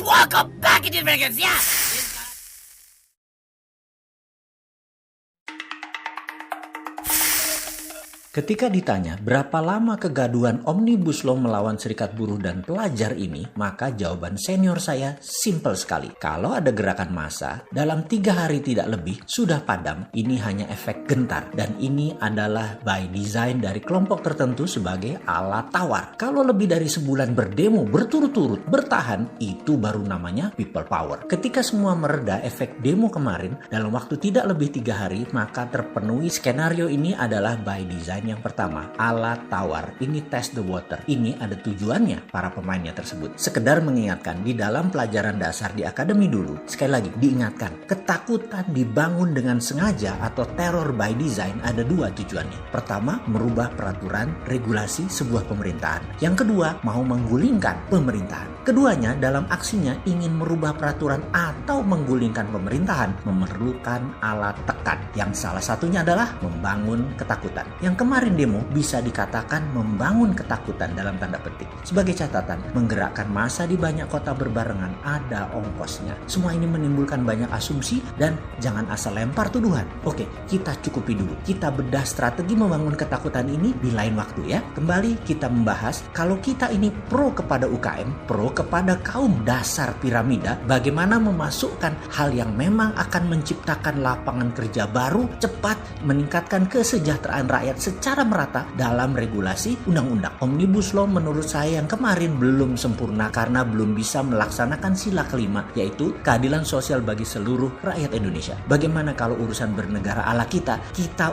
welcome back into Vegas. Yeah. Ketika ditanya berapa lama kegaduhan Omnibus Law melawan Serikat Buruh dan pelajar ini, maka jawaban senior saya simpel sekali. Kalau ada gerakan massa, dalam 3 hari tidak lebih sudah padam. Ini hanya efek gentar dan ini adalah by design dari kelompok tertentu sebagai alat tawar. Kalau lebih dari sebulan berdemo berturut-turut bertahan, itu baru namanya people power. Ketika semua mereda efek demo kemarin, dalam waktu tidak lebih 3 hari, maka terpenuhi skenario ini adalah by design. Yang pertama, alat tawar. Ini test the water. Ini ada tujuannya para pemainnya tersebut. Sekedar mengingatkan, di dalam pelajaran dasar di akademi dulu, sekali lagi diingatkan, ketakutan dibangun dengan sengaja atau terror by design ada 2 tujuannya. Pertama, merubah peraturan, regulasi sebuah pemerintahan. Yang kedua, mau menggulingkan pemerintahan. Keduanya dalam aksinya ingin merubah peraturan atau menggulingkan pemerintahan memerlukan alat tekan. Yang salah satunya adalah membangun ketakutan. Yang kemarin demo bisa dikatakan membangun ketakutan dalam tanda petik. Sebagai catatan, menggerakkan massa di banyak kota berbarengan ada ongkosnya. Semua ini menimbulkan banyak asumsi dan jangan asal lempar tuduhan. Oke, kita cukupi dulu. Kita bedah strategi membangun ketakutan ini di lain waktu ya. Kembali kita membahas kalau kita ini pro kepada UKM, pro kepada kaum dasar piramida, bagaimana memasukkan hal yang memang akan menciptakan lapangan kerja baru, cepat meningkatkan kesejahteraan rakyat secara merata dalam regulasi undang-undang. Omnibus Law menurut saya yang kemarin belum sempurna karena belum bisa melaksanakan sila kelima, yaitu keadilan sosial bagi seluruh rakyat Indonesia. Bagaimana kalau urusan bernegara ala kita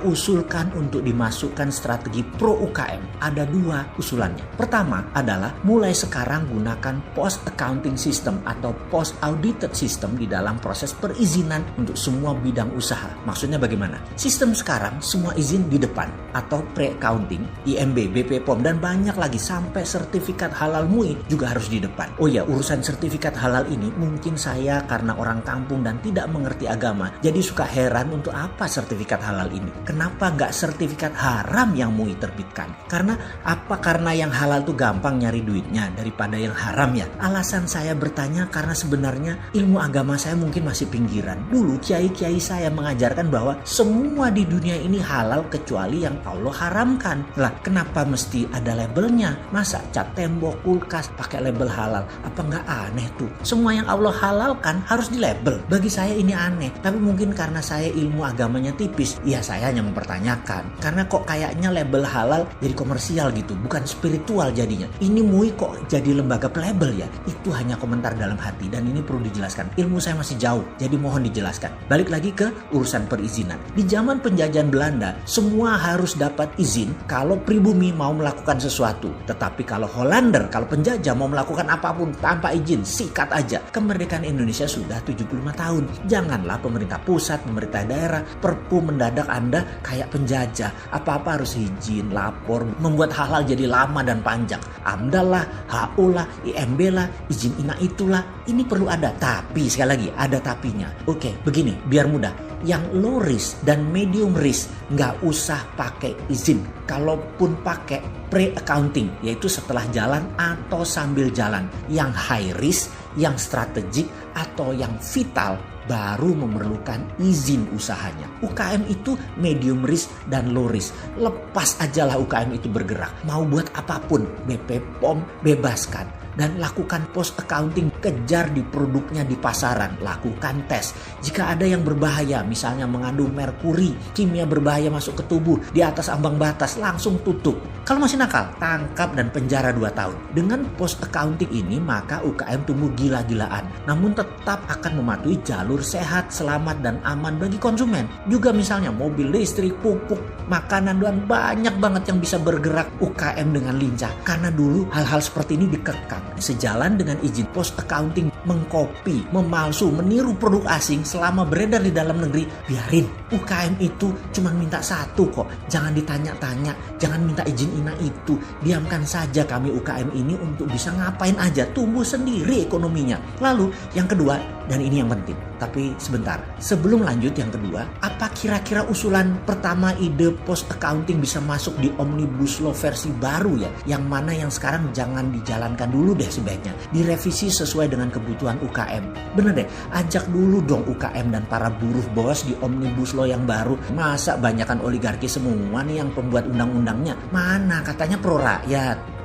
usulkan untuk dimasukkan strategi pro UKM? Ada 2 usulannya. Pertama adalah mulai sekarang gunakan post accounting system atau post audited system di dalam proses perizinan untuk semua bidang usaha. Maksudnya bagaimana? Sistem sekarang semua izin di depan atau pre-accounting, IMB, BP POM dan banyak lagi sampai sertifikat halal MUI juga harus di depan. Oh ya, urusan sertifikat halal ini mungkin saya karena orang kampung dan tidak mengerti agama jadi suka heran untuk apa sertifikat halal ini. Kenapa nggak sertifikat haram yang MUI terbitkan? Karena apa? Karena yang halal tuh gampang nyari duitnya daripada yang haram ya. Alasan saya bertanya karena sebenarnya ilmu agama saya mungkin masih pinggiran. Dulu kiai-kiai saya mengajarkan bahwa semua di dunia ini halal kecuali yang Allah haramkan. Lah, kenapa mesti ada labelnya? Masa cat tembok, kulkas pakai label halal? Apa nggak aneh tuh? Semua yang Allah halalkan harus di label. Bagi saya ini aneh. Tapi mungkin karena saya ilmu agamanya tipis, ya saya hanya mempertanyakan. Karena kok kayaknya label halal jadi komersial gitu, bukan spiritual jadinya. Ini MUI kok jadi lembaga label ya? Itu hanya komentar dalam hati dan ini perlu dijelaskan. Ilmu saya masih jauh, jadi mohon dijelaskan. Balik lagi ke urusan perizinan. Di zaman penjajahan Belanda, semua harus dapat izin kalau pribumi mau melakukan sesuatu. Tetapi kalau Hollander, kalau penjajah mau melakukan apapun tanpa izin, sikat aja. Kemerdekaan Indonesia sudah 75 tahun. Janganlah pemerintah pusat, pemerintah daerah, perpu mendadak Anda kayak penjajah. Apa-apa harus izin, lapor, membuat hal-hal jadi lama dan panjang. AMDAL lah, HO lah, IMB lah, izin ina itulah. Ini perlu ada. Tapi sekali lagi ada tapinya. Oke, begini biar mudah. Yang low risk dan medium risk nggak usah pakai izin. Kalaupun pakai pre-accounting, yaitu setelah jalan atau sambil jalan. Yang high risk, yang strategik atau yang vital baru memerlukan izin usahanya. UKM itu medium risk dan low risk. Lepas ajalah UKM itu bergerak. Mau buat apapun, BP POM bebaskan. Dan lakukan post accounting, kejar di produknya di pasaran, lakukan tes. Jika ada yang berbahaya, misalnya mengandung merkuri, kimia berbahaya masuk ke tubuh di atas ambang batas, langsung tutup. Kalau masih nakal, tangkap dan penjara 2 tahun. Dengan post accounting ini, maka UKM tumbuh gila-gilaan. Namun tetap akan mematuhi jalur sehat, selamat dan aman bagi konsumen. Juga misalnya mobil listrik, pupuk, makanan dan banyak banget yang bisa bergerak UKM dengan lincah. Karena dulu hal-hal seperti ini dikekang. Sejalan dengan izin post accounting, mengkopi, memalsu, meniru produk asing selama beredar di dalam negeri, biarin. UKM itu cuma minta satu kok, jangan ditanya-tanya, jangan minta izin ina itu. Diamkan saja kami UKM ini untuk bisa ngapain aja, tumbuh sendiri ekonominya. Lalu yang kedua, dan ini yang penting, tapi sebentar, sebelum lanjut yang kedua, apa kira-kira usulan pertama ide post accounting bisa masuk di Omnibus Law versi baru ya? Yang mana yang sekarang jangan dijalankan dulu dulu deh sebaiknya. Direvisi sesuai dengan kebutuhan UKM. Bener deh, ajak dulu dong UKM dan para buruh bos di Omnibus Law yang baru. Masa banyakan oligarki semua nih yang pembuat undang-undangnya? Mana katanya pro rakyat.